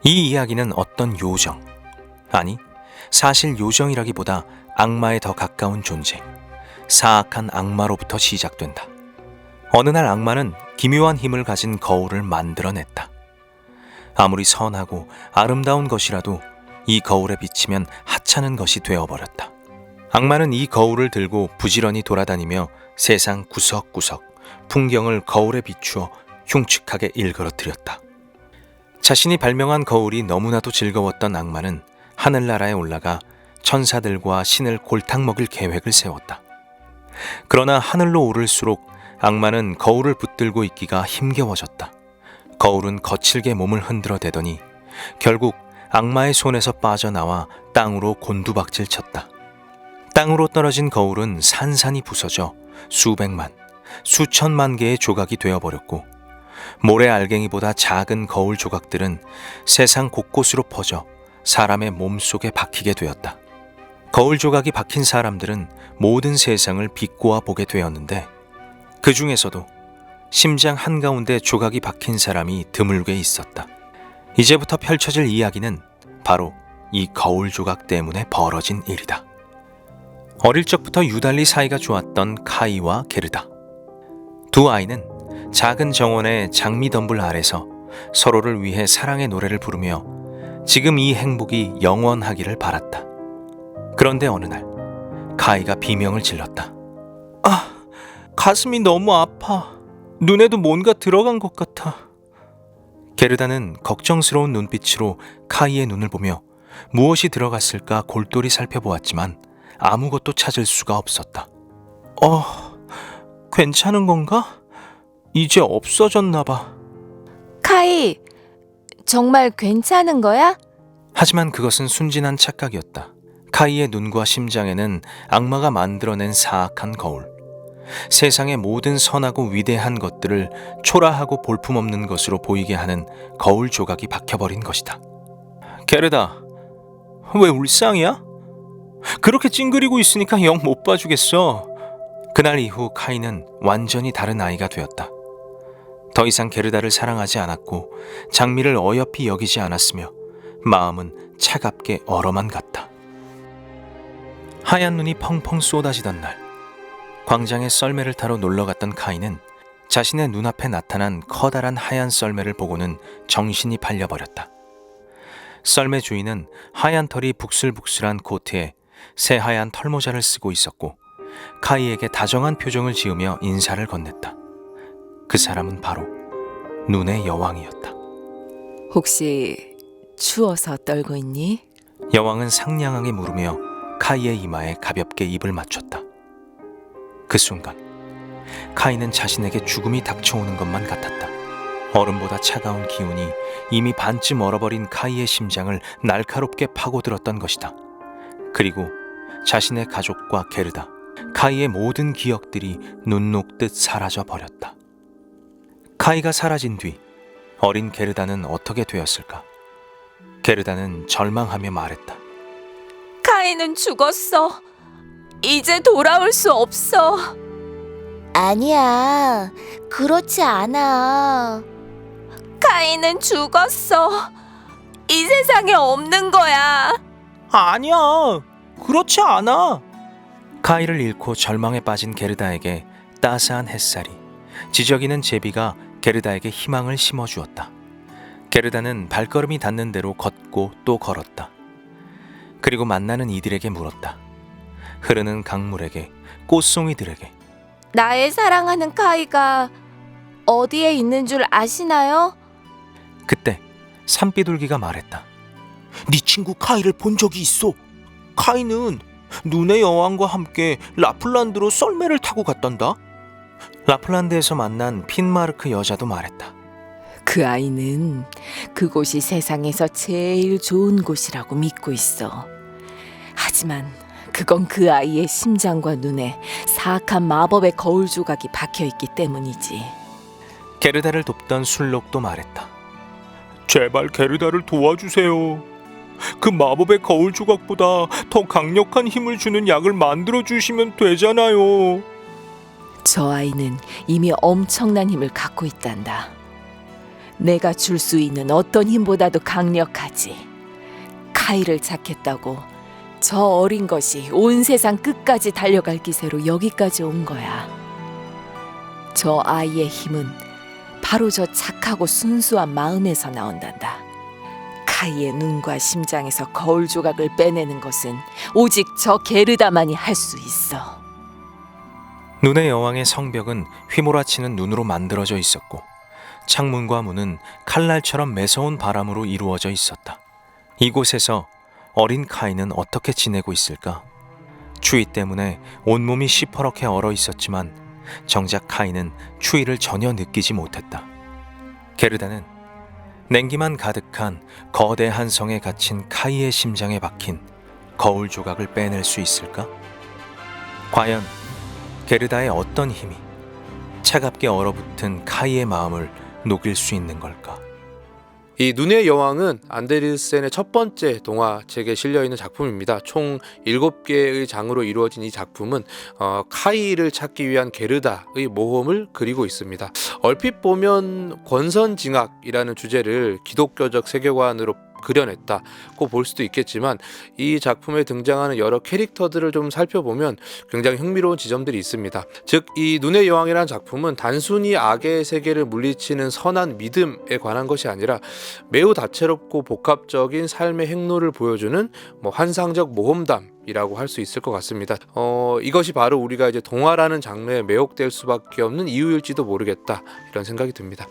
이 이야기는 어떤 요정, 아니 사실 요정이라기보다 악마에 더 가까운 존재, 사악한 악마로부터 시작된다. 어느 날 악마는 기묘한 힘을 가진 거울을 만들어냈다. 아무리 선하고 아름다운 것이라도 이 거울에 비치면 하찮은 것이 되어버렸다. 악마는 이 거울을 들고 부지런히 돌아다니며 세상 구석구석 풍경을 거울에 비추어 흉측하게 일그러뜨렸다. 자신이 발명한 거울이 너무나도 즐거웠던 악마는 하늘나라에 올라가 천사들과 신을 골탕 먹일 계획을 세웠다. 그러나 하늘로 오를수록 악마는 거울을 붙들고 있기가 힘겨워졌다. 거울은 거칠게 몸을 흔들어대더니 결국 악마의 손에서 빠져나와 땅으로 곤두박질 쳤다. 땅으로 떨어진 거울은 산산이 부서져 수백만, 수천만 개의 조각이 되어버렸고 모래 알갱이보다 작은 거울 조각들은 세상 곳곳으로 퍼져 사람의 몸속에 박히게 되었다. 거울 조각이 박힌 사람들은 모든 세상을 비꼬아 보게 되었는데 그 중에서도 심장 한가운데 조각이 박힌 사람이 드물게 있었다. 이제부터 펼쳐질 이야기는 바로 이 거울 조각 때문에 벌어진 일이다. 어릴 적부터 유달리 사이가 좋았던 카이와 게르다. 두 아이는 작은 정원의 장미덤불 아래서 서로를 위해 사랑의 노래를 부르며 지금 이 행복이 영원하기를 바랐다. 그런데 어느 날 카이가 비명을 질렀다. 아, 가슴이 너무 아파. 눈에도 뭔가 들어간 것 같아. 게르다는 걱정스러운 눈빛으로 카이의 눈을 보며 무엇이 들어갔을까 골똘히 살펴보았지만 아무것도 찾을 수가 없었다. 괜찮은 건가? 이제 없어졌나 봐. 카이, 정말 괜찮은 거야? 하지만 그것은 순진한 착각이었다. 카이의 눈과 심장에는 악마가 만들어낸 사악한 거울, 세상의 모든 선하고 위대한 것들을 초라하고 볼품없는 것으로 보이게 하는 거울 조각이 박혀버린 것이다. 게르다, 왜 울상이야? 그렇게 찡그리고 있으니까 영 못 봐주겠어. 그날 이후 카이는 완전히 다른 아이가 되었다. 더 이상 게르다를 사랑하지 않았고 장미를 어여삐 여기지 않았으며 마음은 차갑게 얼어만 갔다. 하얀 눈이 펑펑 쏟아지던 날, 광장에 썰매를 타러 놀러갔던 카이는 자신의 눈앞에 나타난 커다란 하얀 썰매를 보고는 정신이 팔려버렸다. 썰매 주인은 하얀 털이 북슬북슬한 코트에 새하얀 털모자를 쓰고 있었고 카이에게 다정한 표정을 지으며 인사를 건넸다. 그 사람은 바로 눈의 여왕이었다. 혹시 추워서 떨고 있니? 여왕은 상냥하게 물으며 카이의 이마에 가볍게 입을 맞췄다. 그 순간 카이는 자신에게 죽음이 닥쳐오는 것만 같았다. 얼음보다 차가운 기운이 이미 반쯤 얼어버린 카이의 심장을 날카롭게 파고들었던 것이다. 그리고 자신의 가족과 게르다, 카이의 모든 기억들이 눈 녹듯 사라져 버렸다. 카이가 사라진 뒤 어린 게르다는 어떻게 되었을까? 게르다는 절망하며 말했다. 카이는 죽었어. 이제 돌아올 수 없어. 아니야, 그렇지 않아. 카이는 죽었어. 이 세상에 없는 거야. 아니야, 그렇지 않아. 카이를 잃고 절망에 빠진 게르다에게 따스한 햇살이, 지저귀는 제비가 게르다에게 희망을 심어주었다. 게르다는 발걸음이 닿는 대로 걷고 또 걸었다. 그리고 만나는 이들에게 물었다. 흐르는 강물에게, 꽃송이들에게. 나의 사랑하는 카이가 어디에 있는 줄 아시나요? 그때 산비둘기가 말했다. 네 친구 카이를 본 적이 있어. 카이는 눈의 여왕과 함께 라플란드로 썰매를 타고 갔단다. 라플란드에서 만난 핀마르크 여자도 말했다. 그 아이는 그곳이 세상에서 제일 좋은 곳이라고 믿고 있어. 하지만 그건 그 아이의 심장과 눈에 사악한 마법의 거울 조각이 박혀있기 때문이지. 게르다를 돕던 술록도 말했다. 제발 게르다를 도와주세요. 그 마법의 거울 조각보다 더 강력한 힘을 주는 약을 만들어 주시면 되잖아요. 저 아이는 이미 엄청난 힘을 갖고 있단다. 내가 줄 수 있는 어떤 힘보다도 강력하지. 카이를 찾겠다고 저 어린 것이 온 세상 끝까지 달려갈 기세로 여기까지 온 거야. 저 아이의 힘은 바로 저 착하고 순수한 마음에서 나온단다. 카이의 눈과 심장에서 거울 조각을 빼내는 것은 오직 저 게르다만이 할 수 있어. 눈의 여왕의 성벽은 휘몰아치는 눈으로 만들어져 있었고 창문과 문은 칼날처럼 매서운 바람으로 이루어져 있었다. 이곳에서 어린 카이는 어떻게 지내고 있을까? 추위 때문에 온몸이 시퍼렇게 얼어 있었지만 정작 카이는 추위를 전혀 느끼지 못했다. 게르다는 냉기만 가득한 거대한 성에 갇힌 카이의 심장에 박힌 거울 조각을 빼낼 수 있을까? 과연 게르다의 어떤 힘이 차갑게 얼어붙은 카이의 마음을 녹일 수 있는 걸까? 이 눈의 여왕은 안데르센의 첫 번째 동화책에 실려있는 작품입니다. 총 7개의 장으로 이루어진 이 작품은 카이를 찾기 위한 게르다의 모험을 그리고 있습니다. 얼핏 보면 권선징악이라는 주제를 기독교적 세계관으로 그려냈다고 볼 수도 있겠지만 이 작품에 등장하는 여러 캐릭터들을 좀 살펴보면 굉장히 흥미로운 지점들이 있습니다. 즉, 이 눈의 여왕이라는 작품은 단순히 악의 세계를 물리치는 선한 믿음에 관한 것이 아니라 매우 다채롭고 복합적인 삶의 행로를 보여주는 환상적 모험담이라고 할 수 있을 것 같습니다. 이것이 바로 우리가 이제 동화라는 장르에 매혹될 수밖에 없는 이유일지도 모르겠다, 이런 생각이 듭니다.